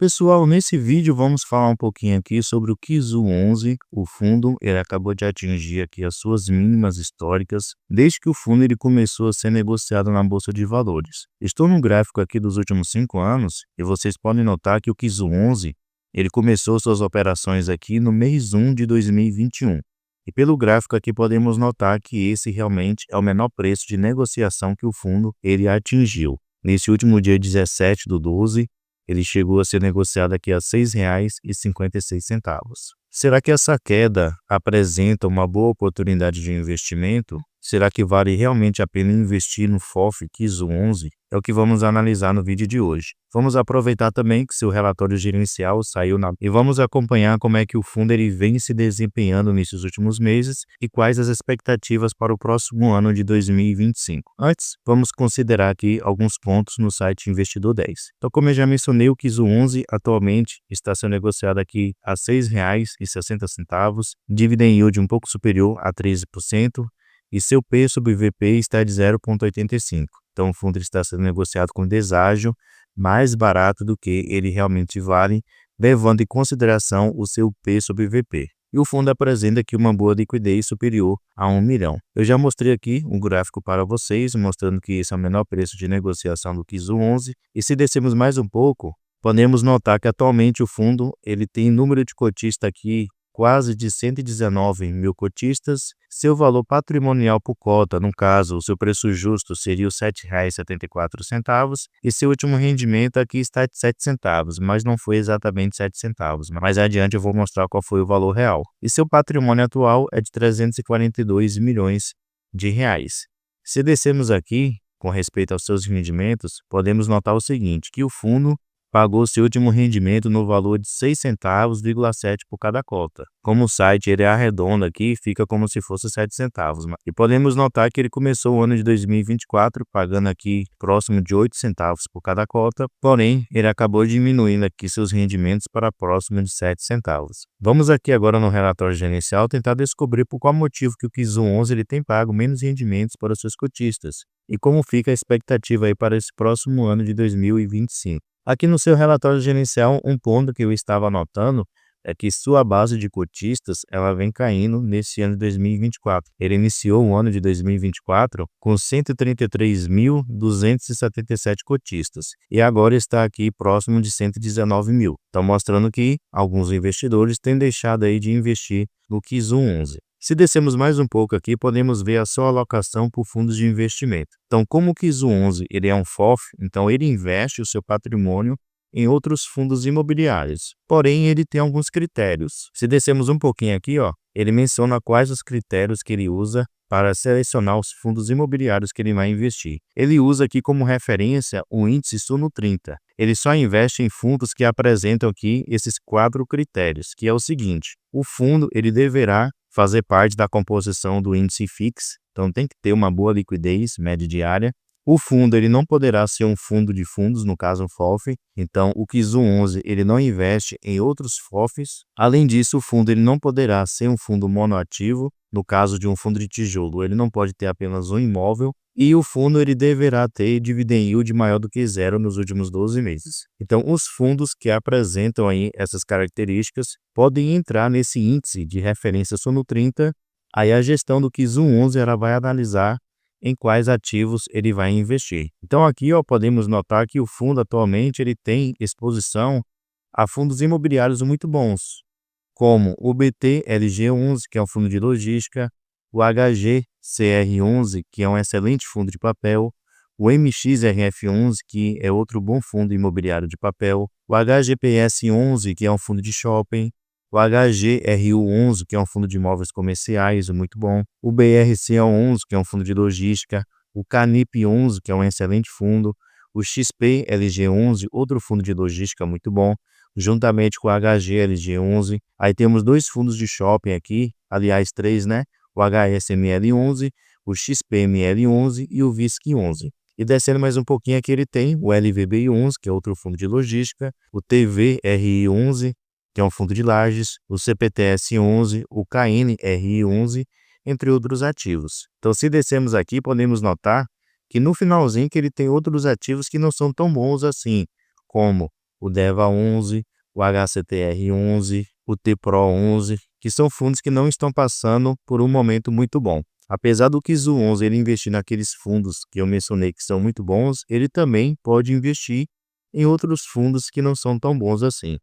Pessoal, nesse vídeo vamos falar um pouquinho aqui sobre o Kizu 11. O fundo ele acabou de atingir aqui as suas mínimas históricas desde que o fundo ele começou a ser negociado na Bolsa de Valores. Estou no gráfico aqui dos últimos 5 anos e vocês podem notar que o Kizu 11 ele começou suas operações aqui no mês 1 de 2021. E pelo gráfico aqui podemos notar que esse realmente é o menor preço de negociação que o fundo ele atingiu. Nesse último dia 17/12, ele chegou a ser negociado aqui a R$ 6,56. Será que essa queda apresenta uma boa oportunidade de investimento? Será que vale realmente a pena investir no FOF Kizu 11? É o que vamos analisar no vídeo de hoje. Vamos aproveitar também que seu relatório gerencial saiu e vamos acompanhar como é que o fundo ele vem se desempenhando nesses últimos meses e quais as expectativas para o próximo ano de 2025. Antes, vamos considerar aqui alguns pontos no site Investidor 10. Então, como eu já mencionei, o Kizu 11 atualmente está sendo negociado aqui a R$ 6,60, dividend yield um pouco superior a 13%, e seu P sobre VP está de 0,85. Então, o fundo está sendo negociado com deságio mais barato do que ele realmente vale, levando em consideração o seu P sobre VP. E o fundo apresenta aqui uma boa liquidez superior a 1 milhão. Eu já mostrei aqui um gráfico para vocês, mostrando que esse é o menor preço de negociação do Kizu 11. E se descermos mais um pouco, podemos notar que atualmente o fundo ele tem número de cotistas aqui quase de 119 mil cotistas. Seu valor patrimonial por cota, no caso, o seu preço justo seria os R$ 7,74, e seu último rendimento aqui está de 7 centavos, mas não foi exatamente 7 centavos. Mais adiante eu vou mostrar qual foi o valor real. E seu patrimônio atual é de 342 milhões de reais. Se descermos aqui, com respeito aos seus rendimentos, podemos notar o seguinte, que o fundo pagou seu último rendimento no valor de 6,7 centavos por cada cota. Como o site ele arredonda aqui, fica como se fosse 7 centavos. E podemos notar que ele começou o ano de 2024 pagando aqui próximo de 8 centavos por cada cota, porém ele acabou diminuindo aqui seus rendimentos para próximo de 7 centavos. Vamos aqui agora no relatório gerencial tentar descobrir por qual motivo que o Kizu 11 ele tem pago menos rendimentos para os seus cotistas e como fica a expectativa aí para esse próximo ano de 2025. Aqui no seu relatório gerencial, um ponto que eu estava anotando é que sua base de cotistas ela vem caindo nesse ano de 2024. Ele iniciou o ano de 2024 com 133.277 cotistas e agora está aqui próximo de 119 mil. Então mostrando que alguns investidores têm deixado aí de investir no Kizu 11. Se descermos mais um pouco aqui, podemos ver a sua alocação por fundos de investimento. Então, como o Kizu 11 ele é um FOF, então ele investe o seu patrimônio em outros fundos imobiliários. Porém, ele tem alguns critérios. Se descermos um pouquinho aqui, ele menciona quais os critérios que ele usa para selecionar os fundos imobiliários que ele vai investir. Ele usa aqui como referência o índice Suno 30. Ele só investe em fundos que apresentam aqui esses 4 critérios, que é o seguinte: o fundo ele deverá fazer parte da composição do índice FIX, então tem que ter uma boa liquidez média diária. O fundo ele não poderá ser um fundo de fundos, no caso um FOF, então o Kizu 11 ele não investe em outros FOFs. Além disso, o fundo ele não poderá ser um fundo monoativo, no caso de um fundo de tijolo, ele não pode ter apenas um imóvel. E o fundo ele deverá ter dividend yield maior do que 0 nos últimos 12 meses. Então, os fundos que apresentam aí essas características podem entrar nesse índice de referência Suno 30. Aí a gestão do Kizu 11 ela vai analisar em quais ativos ele vai investir. Então aqui podemos notar que o fundo atualmente ele tem exposição a fundos imobiliários muito bons, como o BTLG11, que é um fundo de logística, o HGCR11, que é um excelente fundo de papel, o MXRF11, que é outro bom fundo imobiliário de papel, o HGPS11, que é um fundo de shopping, o HGRU11, que é um fundo de imóveis comerciais, muito bom, o BRCA11, que é um fundo de logística, o CANIP11, que é um excelente fundo, o XPLG11, outro fundo de logística muito bom, juntamente com o HGLG11. Aí temos 2 fundos de shopping aqui, aliás 3, né? O HSML11, o XPML11 e o VISC11. E descendo mais um pouquinho aqui ele tem o LVBI11, que é outro fundo de logística, o TVRI11, que é um fundo de lajes, o CPTS11, o KNRI11, entre outros ativos. Então, se descermos aqui, podemos notar que no finalzinho que ele tem outros ativos que não são tão bons assim, como o DEVA 11, o HCTR 11, o TPRO 11, que são fundos que não estão passando por um momento muito bom. Apesar do KIZU 11 ele investir naqueles fundos que eu mencionei que são muito bons, ele também pode investir em outros fundos que não são tão bons assim.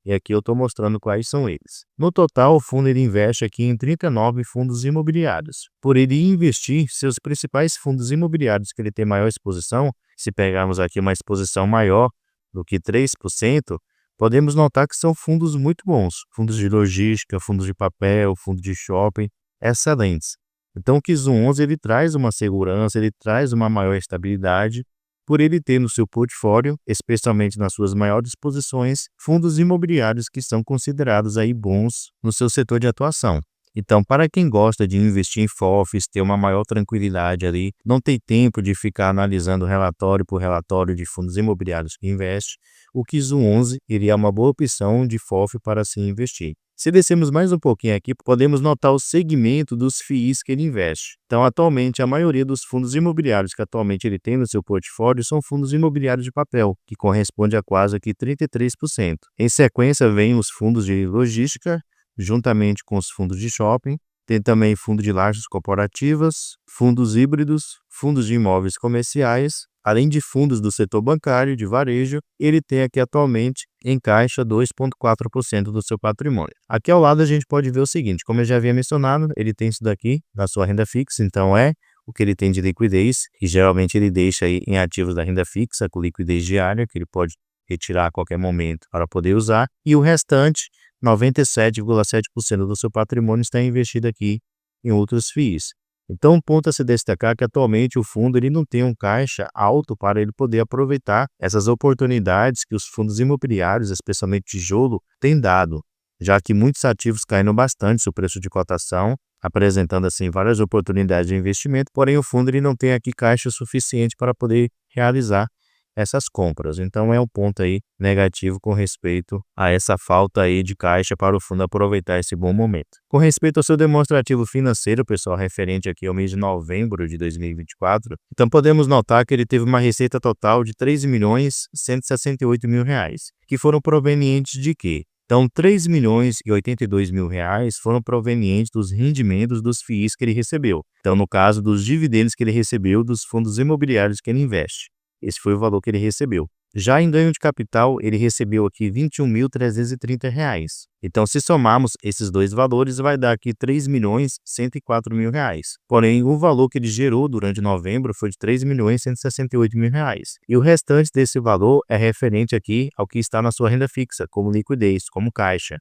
E aqui eu estou mostrando quais são eles. No total, o fundo ele investe aqui em 39 fundos imobiliários. Por ele investir, seus principais fundos imobiliários que ele tem maior exposição, se pegarmos aqui uma exposição maior do que 3%, podemos notar que são fundos muito bons. Fundos de logística, fundos de papel, fundos de shopping, excelentes. Então o KIZU 11 ele traz uma segurança, ele traz uma maior estabilidade, por ele ter no seu portfólio, especialmente nas suas maiores posições, fundos imobiliários que são considerados aí bons no seu setor de atuação. Então, para quem gosta de investir em FOFs, ter uma maior tranquilidade ali, não tem tempo de ficar analisando relatório por relatório de fundos imobiliários que investe, o KIZU 11 iria uma boa opção de FOF para se investir. Se descermos mais um pouquinho aqui, podemos notar o segmento dos FIIs que ele investe. Então, atualmente, a maioria dos fundos imobiliários que atualmente ele tem no seu portfólio são fundos imobiliários de papel, que corresponde a quase aqui 33%. Em sequência, vem os fundos de logística, juntamente com os fundos de shopping. Tem também fundo de lajes corporativas, fundos híbridos, fundos de imóveis comerciais, além de fundos do setor bancário, de varejo, ele tem aqui atualmente em caixa 2,4% do seu patrimônio. Aqui ao lado a gente pode ver o seguinte, como eu já havia mencionado, ele tem isso daqui na sua renda fixa, então é o que ele tem de liquidez, e geralmente ele deixa aí em ativos da renda fixa com liquidez diária, que ele pode retirar a qualquer momento para poder usar, e o restante, 97,7% do seu patrimônio está investido aqui em outros FIIs. Então, um ponto a se destacar é que atualmente o fundo ele não tem um caixa alto para ele poder aproveitar essas oportunidades que os fundos imobiliários, especialmente tijolo, têm dado, já que muitos ativos caíram bastante seu preço de cotação, apresentando assim várias oportunidades de investimento, porém o fundo ele não tem aqui caixa suficiente para poder realizar essas compras. Então é um ponto aí negativo com respeito a essa falta aí de caixa para o fundo aproveitar esse bom momento. Com respeito ao seu demonstrativo financeiro, pessoal, referente aqui ao mês de novembro de 2024, então podemos notar que ele teve uma receita total de R$ 3.168.000, que foram provenientes de quê? Então, R$ 3.082.000 foram provenientes dos rendimentos dos FIIs que ele recebeu. Então, no caso dos dividendos que ele recebeu dos fundos imobiliários que ele investe. Esse foi o valor que ele recebeu. Já em ganho de capital, ele recebeu aqui R$ 21.330. Então, se somarmos esses dois valores, vai dar aqui R$ 3.104.000. Porém, o valor que ele gerou durante novembro foi de R$ 3.168.000. E o restante desse valor é referente aqui ao que está na sua renda fixa, como liquidez, como caixa.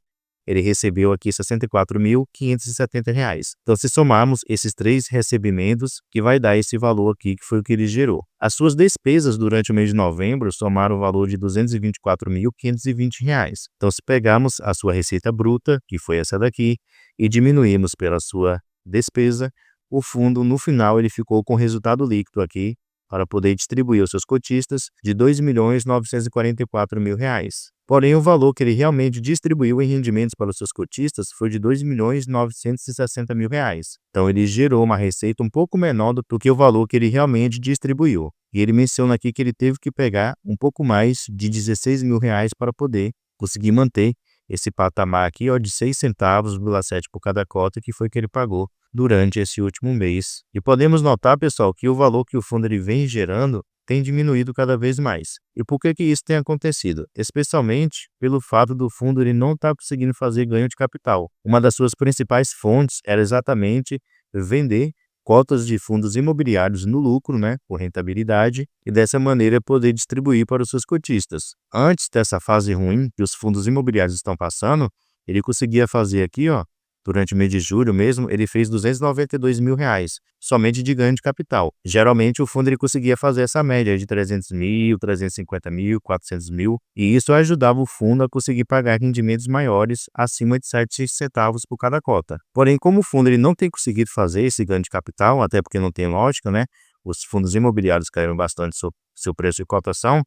Ele recebeu aqui R$ 64.570. Então, se somarmos esses três recebimentos, que vai dar esse valor aqui, que foi o que ele gerou. As suas despesas durante o mês de novembro somaram o valor de R$ 224.520. Então, se pegarmos a sua receita bruta, que foi essa daqui, e diminuirmos pela sua despesa, o fundo, no final, ele ficou com resultado líquido aqui, para poder distribuir aos seus cotistas, de R$ 2.944.000. Porém, o valor que ele realmente distribuiu em rendimentos para os seus cotistas foi de R$ 2.960.000. Então, ele gerou uma receita um pouco menor do que o valor que ele realmente distribuiu. E ele menciona aqui que ele teve que pegar um pouco mais de R$ 16.000 para poder conseguir manter esse patamar aqui, ó, de 6 centavos por cada cota, que foi que ele pagou durante esse último mês. E podemos notar, pessoal, que o valor que o fundo ele vem gerando tem diminuído cada vez mais. E por que isso tem acontecido? Especialmente pelo fato do fundo ele não estar conseguindo fazer ganho de capital. Uma das suas principais fontes era exatamente vender cotas de fundos imobiliários no lucro, né, com rentabilidade, e dessa maneira poder distribuir para os seus cotistas. Antes dessa fase ruim que os fundos imobiliários estão passando, ele conseguia fazer aqui, ó, durante o mês de julho mesmo, ele fez R$ 292.000, somente de ganho de capital. Geralmente o fundo ele conseguia fazer essa média de 300.000, 350.000, 400.000, e isso ajudava o fundo a conseguir pagar rendimentos maiores acima de 7 centavos por cada cota. Porém, como o fundo ele não tem conseguido fazer esse ganho de capital, até porque não tem lógica, né? Os fundos imobiliários caíram bastante seu preço de cotação.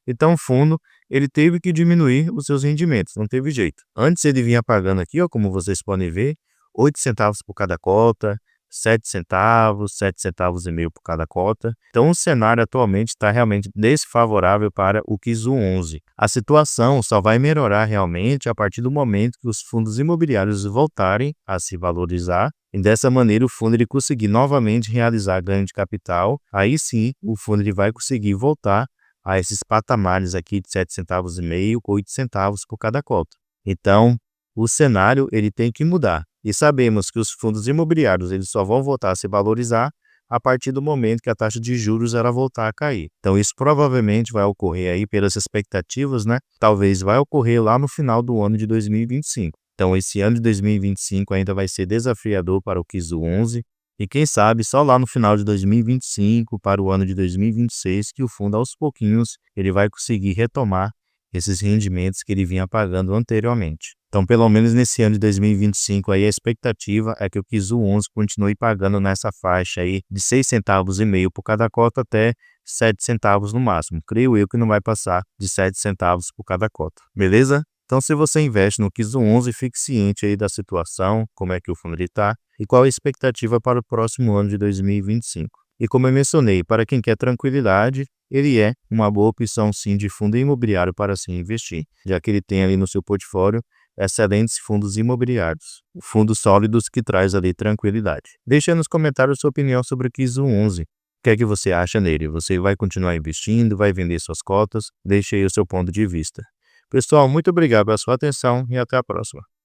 Então, o fundo ele teve que diminuir os seus rendimentos, não teve jeito. Antes ele vinha pagando aqui, ó, como vocês podem ver, 8 centavos por cada cota, R$ 0,07, R$ 0,07 e meio por cada cota. Então o cenário atualmente está realmente desfavorável para o KIZU 11. A situação só vai melhorar realmente a partir do momento que os fundos imobiliários voltarem a se valorizar. E dessa maneira o fundo ele conseguir novamente realizar ganho de capital. Aí sim o fundo ele vai conseguir voltar a esses patamares aqui de R$ 7,5 com 8 centavos por cada cota. Então, o cenário ele tem que mudar. E sabemos que os fundos imobiliários eles só vão voltar a se valorizar a partir do momento que a taxa de juros ela voltar a cair. Então, isso provavelmente vai ocorrer aí pelas expectativas, né? Talvez vai ocorrer lá no final do ano de 2025. Então, esse ano de 2025 ainda vai ser desafiador para o KIZU 11. E quem sabe só lá no final de 2025 para o ano de 2026 que o fundo aos pouquinhos ele vai conseguir retomar esses rendimentos que ele vinha pagando anteriormente. Então, pelo menos nesse ano de 2025 aí a expectativa é que o KIZU 11 continue pagando nessa faixa aí de R$ 6,5 por cada cota até 7 centavos no máximo. Creio eu que não vai passar de 7 centavos por cada cota. Beleza? Então, se você investe no KIZU 11, fique ciente aí da situação, como é que o fundo está e qual a expectativa para o próximo ano de 2025. E como eu mencionei, para quem quer tranquilidade, ele é uma boa opção sim de fundo imobiliário para se investir, já que ele tem ali no seu portfólio excelentes fundos imobiliários, fundos sólidos que traz ali tranquilidade. Deixe aí nos comentários sua opinião sobre o KIZU 11. O que é que você acha nele? Você vai continuar investindo, vai vender suas cotas? Deixe aí o seu ponto de vista. Pessoal, muito obrigado pela sua atenção e até a próxima.